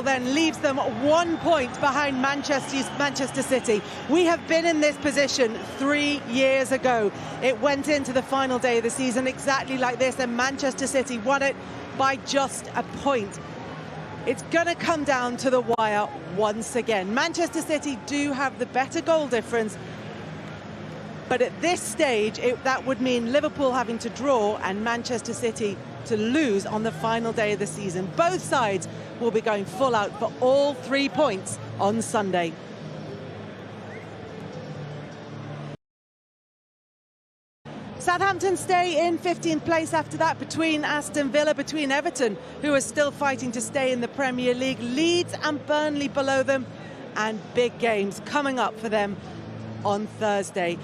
Then leaves them 1 point behind Manchester City. We have been in this position 3 years ago. It went into the final day of the season exactly like this, and Manchester City won it by just a point. It's going to come down to the wire once again. Manchester City do have the better goal difference, but at this stage that would mean Liverpool having to draw and Manchester City to lose on the final day of the season. Both sides will be going full out for all 3 points on Sunday. Southampton stay in 15th place after that, between Aston Villa, between Everton, who are still fighting to stay in the Premier League, Leeds and Burnley below them, and big games coming up for them on Thursday.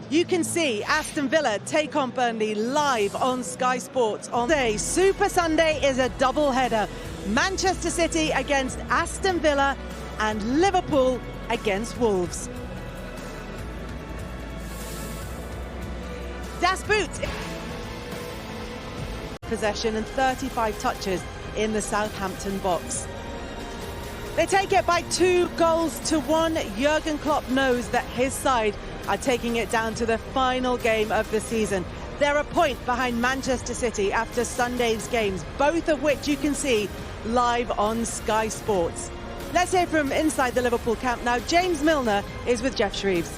You can see Aston Villa take on Burnley live on Sky Sports on Sunday. Super Sunday is a double-header. Manchester City against Aston Villa and Liverpool against Wolves. Das Boot. Possession and 35 touches in the Southampton box. They take it by 2-1. Jurgen Klopp knows that his side are taking it down to the final game of the season. They're a point behind Manchester City after Sunday's games, both of which you can see live on Sky Sports. Let's hear from inside the Liverpool camp now. James Milner is with Jeff Shreves.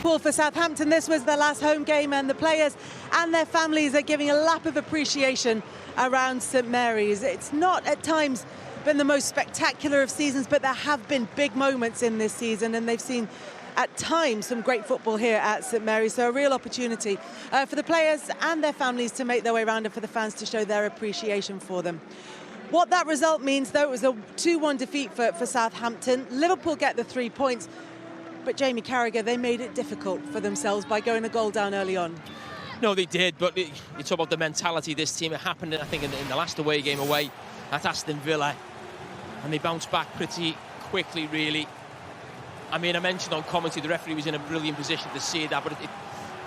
For Southampton, this was their last home game, and the players and their families are giving a lap of appreciation around St Mary's. It's not at times been the most spectacular of seasons, but there have been big moments in this season, and they've seen at times some great football here at St Mary's. So a real opportunity for the players and their families to make their way around, and for the fans to show their appreciation for them. What that result means, though, it was a 2-1 defeat for Southampton. Liverpool get the 3 points, but Jamie Carragher, they made it difficult for themselves by going a goal down early on. No, they did, but you talk about the mentality of this team. It happened, I think, in the last away game away at Aston Villa, and they bounced back pretty quickly, really. I mean, I mentioned on commentary the referee was in a brilliant position to see that, but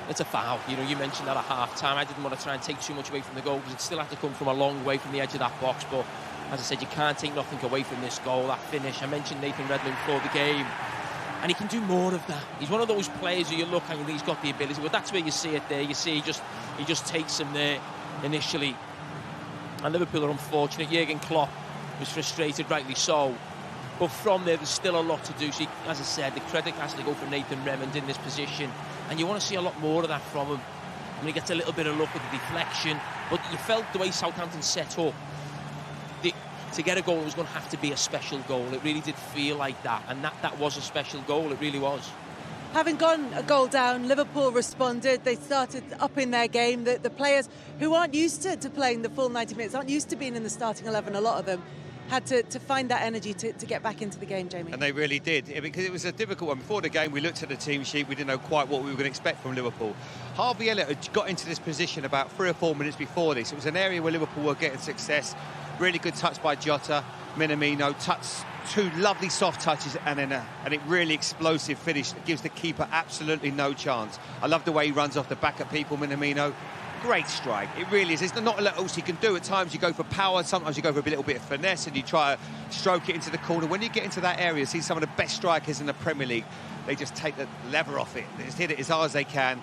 it's a foul. You know, you mentioned that at half-time. I didn't want to try and take too much away from the goal because it still had to come from a long way from the edge of that box, but as I said, you can't take nothing away from this goal, that finish. I mentioned Nathan Redknapp before the game, and he can do more of that. He's one of those players who you look at and he's got the ability. Well, that's where you see it there. You see he just takes him there initially. And Liverpool are unfortunate. Jurgen Klopp was frustrated, rightly so. But from there, there's still a lot to do. So, as I said, the credit has to go for Nathan Redmond in this position. And you want to see a lot more of that from him. I mean, he gets a little bit of luck with the deflection. But you felt the way Southampton set up, to get a goal, it was going to have to be a special goal. It really did feel like that. And that was a special goal. It really was. Having gone a goal down, Liverpool responded. They started up in their game. The players who aren't used to playing the full 90 minutes, aren't used to being in the starting 11, a lot of them, had to find that energy to get back into the game, Jamie. And they really did, because it was a difficult one. Before the game, we looked at the team sheet. We didn't know quite what we were going to expect from Liverpool. Harvey Elliott had got into this position about 3 or 4 minutes before this. It was an area where Liverpool were getting success. Really good touch by Jota, Minamino, two lovely soft touches, and then a really explosive finish that gives the keeper absolutely no chance. I love the way he runs off the back of people, Minamino. Great strike, it really is. There's not a lot else you can do. At times you go for power, sometimes you go for a little bit of finesse and you try to stroke it into the corner. When you get into that area, see some of the best strikers in the Premier League, they just take the lever off it. They just hit it as hard as they can.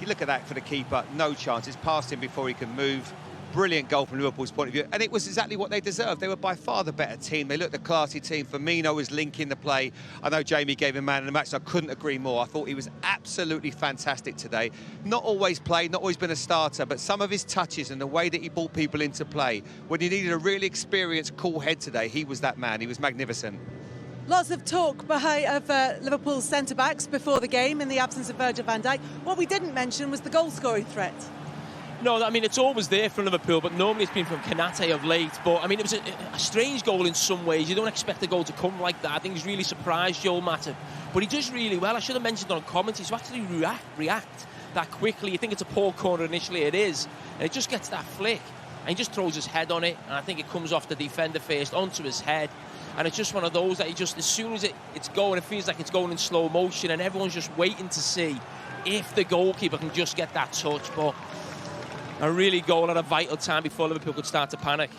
You look at that for the keeper, no chance. It's past him before he can move. Brilliant goal from Liverpool's point of view, and it was exactly what they deserved. They were by far the better team. They looked a classy team. Firmino was linking the play. I know Jamie gave him man of the match, so I couldn't agree more. I thought he was absolutely fantastic today. Not always played, not always been a starter, but some of his touches and the way that he brought people into play, when you needed a really experienced, cool head today, he was that man. He was magnificent. Lots of talk of Liverpool's centre-backs before the game in the absence of Virgil van Dijk. What we didn't mention was the goal-scoring threat. No, I mean, it's always there from Liverpool, but normally it's been from Konate of late. But, I mean, it was a strange goal in some ways. You don't expect a goal to come like that. I think he's really surprised Joel Matip. But he does really well. I should have mentioned on commentary, to actually react that quickly. You think it's a poor corner initially, it is. And it just gets that flick. And he just throws his head on it. And I think it comes off the defender first, onto his head. And it's just one of those that he just, as soon as it's going, it feels like it's going in slow motion. And everyone's just waiting to see if the goalkeeper can just get that touch. But a really goal at a vital time before Liverpool could start to panic.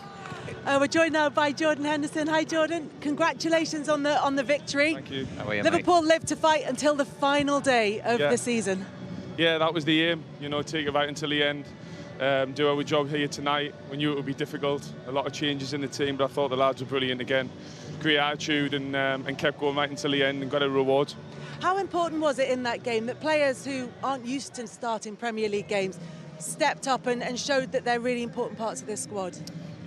We're joined now by Jordan Henderson. Hi, Jordan. Congratulations on the victory. Thank you. How are you, Liverpool mate? live to fight until the final day of the season. Yeah, that was the aim. You know, take it right until the end. Do our job here tonight. We knew it would be difficult. A lot of changes in the team, but I thought the lads were brilliant again. Great attitude and kept going right until the end and got a reward. How important was it in that game that players who aren't used to starting Premier League games stepped up and showed that they're really important parts of this squad?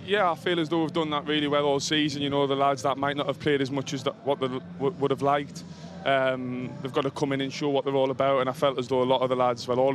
Yeah, I feel as though we've done that really well all season. You know, the lads that might not have played as much as what they would have liked. They've got to come in and show what they're all about, and I felt as though all of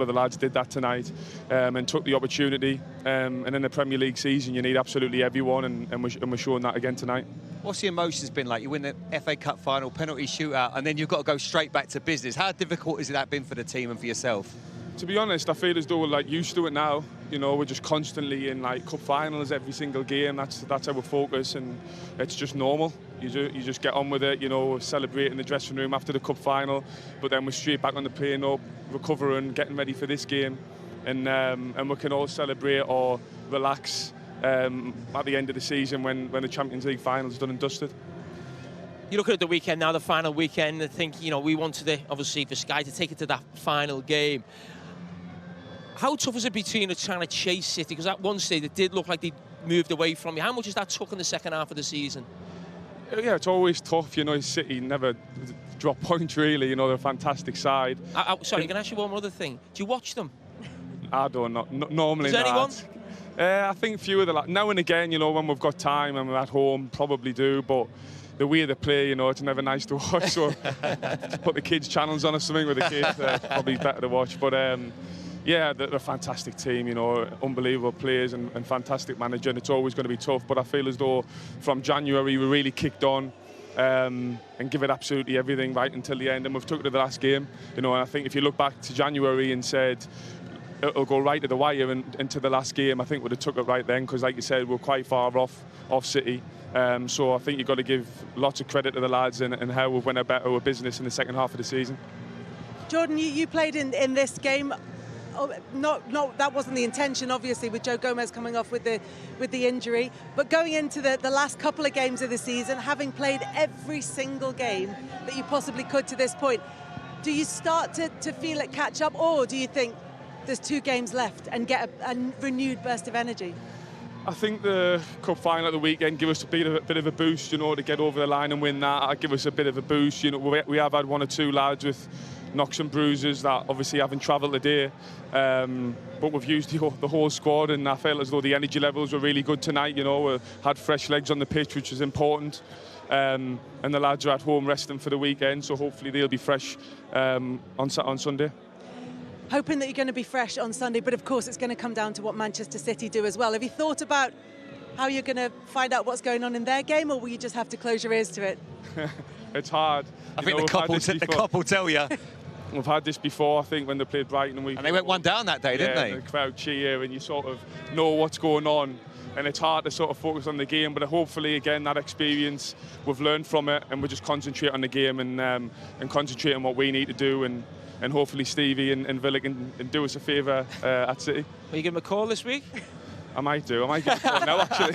the lads did that tonight and took the opportunity. And in the Premier League season, you need absolutely everyone, and we're showing that again tonight. What's the emotions been like? You win the FA Cup final, penalty shootout, and then you've got to go straight back to business. How difficult has that been for the team and for yourself? To be honest, I feel as though we're like used to it now. You know, we're just constantly in like cup finals every single game. That's our focus, and it's just normal. You just get on with it. You know, celebrate in the dressing room after the cup final, but then we're straight back on the plane up, recovering, getting ready for this game, and we can all celebrate or relax at the end of the season when the Champions League final is done and dusted. You look at the weekend now, the final weekend, and think, you know, we wanted obviously for Sky to take it to that final game. How tough is it between trying to chase City? Because at one stage it did look like they moved away from you. How much has that took in the second half of the season? Yeah, it's always tough. You know, City never drop points really. You know, they're a fantastic side. Sorry, can I ask you one other thing? Do you watch them? I don't know. Normally Does anyone? I think few of the now and again, you know, when we've got time and we're at home, probably do, but the way they play, you know, it's never nice to watch. So put the kids' channels on or something with the kids. It's probably better to watch. But yeah, they're a fantastic team, you know, unbelievable players and fantastic manager, and it's always going to be tough. But I feel as though from January we really kicked on and give it absolutely everything right until the end, and we've took it to the last game, you know. And I think if you look back to January and said it'll go right to the wire and to the last game, I think we'd have took it right then, because like you said, we're quite far off City. So I think you've got to give lots of credit to the lads and how we've went about our business in the second half of the season. Jordan, you played in this game. No, that wasn't the intention, obviously, with Joe Gomez coming off with the injury. But going into the last couple of games of the season, having played every single game that you possibly could to this point, do you start to feel it catch up, or do you think there's 2 games left and get a renewed burst of energy? I think the cup final at the weekend give us a bit of a boost, you know, to get over the line and win that. That'd give us a bit of a boost. You know, we have had 1 or 2 lads with knocks and bruises that obviously haven't travelled today, but we've used the whole squad, and I felt as though the energy levels were really good tonight. You know, we had fresh legs on the pitch, which is important, and the lads are at home resting for the weekend, so hopefully they'll be fresh on Sunday. Hoping that you're going to be fresh on Sunday, but of course it's going to come down to what Manchester City do as well. Have you thought about how you're going to find out what's going on in their game, or will you just have to close your ears to it? It's hard. I think the couple tell you. We've had this before, I think, when they played Brighton. And they went 1 down that day, didn't they? The crowd cheer, and you sort of know what's going on. And it's hard to sort of focus on the game, but hopefully, again, that experience, we've learned from it, and we just concentrate on the game and concentrate on what we need to do. And hopefully Stevie and Villa can do us a favour at City. Will you give him a call this week? I might do. I might give him a call now, actually.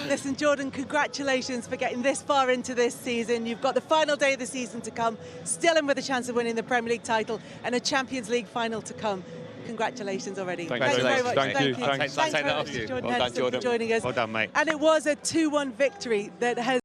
Listen, Jordan, congratulations for getting this far into this season. You've got the final day of the season to come, still in with a chance of winning the Premier League title, and a Champions League final to come. Congratulations already. Thank you very much. Thank you. Thanks very much, Jordan Henderson, for joining us. Well done, mate. And it was a 2-1 victory that has